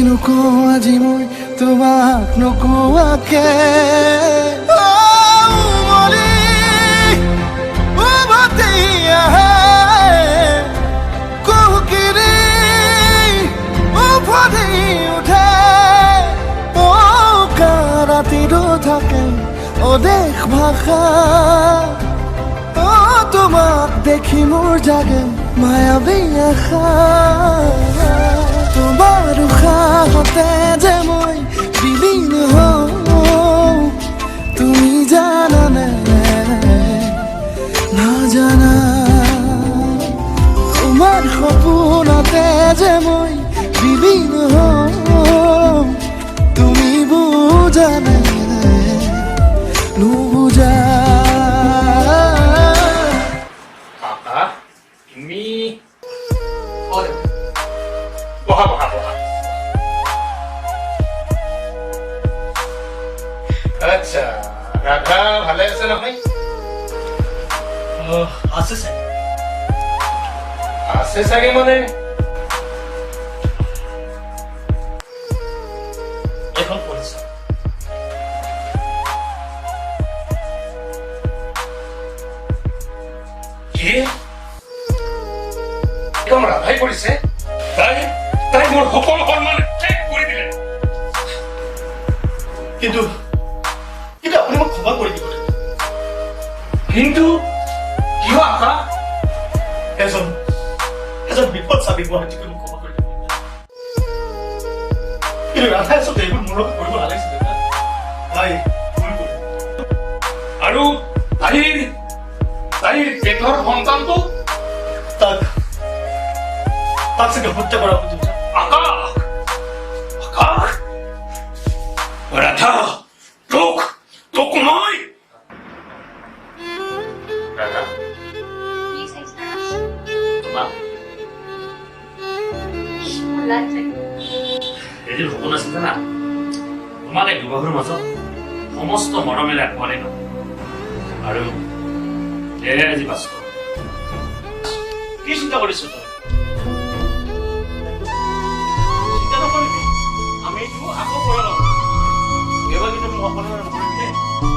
নকওঁ আজি মই তোমাক নোকোৱাকে থাকে অদেশ ভাষা তোমাক দেখি মোৰ জাগে মায়াবী আশা তোমাৰ উশাহতে যে মই বিলীন হওঁ তুমি জানানে নাজানা তোমাৰ সপোনতে যে মই বিলীন হওঁ তুমি বুজানে নুবুজা Kakak, ini বহা আচ্ছা রাধা ভালো আছে নহয় আছে স্যার আছে চাগে মানে এখন পড়েছে কি একদম রাধাই পড়িছে তাই তাই মোর সকলো সন্মান শেষ কৰি দিলে কিন্তু কিন্তু আপুনি মোক ক্ষমা কৰি দিব কিন্তু কিয় আকা এজন বিপদ চাবি গুৱাহাটীকে মোক ক্ষমা কৰি দিব কিন্তু ৰাধাই আচলতে এইবোৰ মোৰ লগত কৰিব নালাগিছিলে তাই ভুল কৰিলে আৰু তাইৰ পেটৰ সন্তানটো তাক চাগে হত্যা কৰা উচিত আকাশ আকাশ ৰাধা তোক মই ৰাধা Please express. তোমাক এদিন সপোন আছিল জানা তোমাক এই দুবাহুৰ মাজত সমস্ত মৰমেৰে আঁকোৱালি লম আৰু এয়াই আজি বাস্তৱ কি চিন্তা কৰিছ তই চিন্তা নকৰিবি আমি এইটো আকৌ কৰা ল'ম এইবাৰ কিন্তু মোক অকণমান নকৰিবি দেই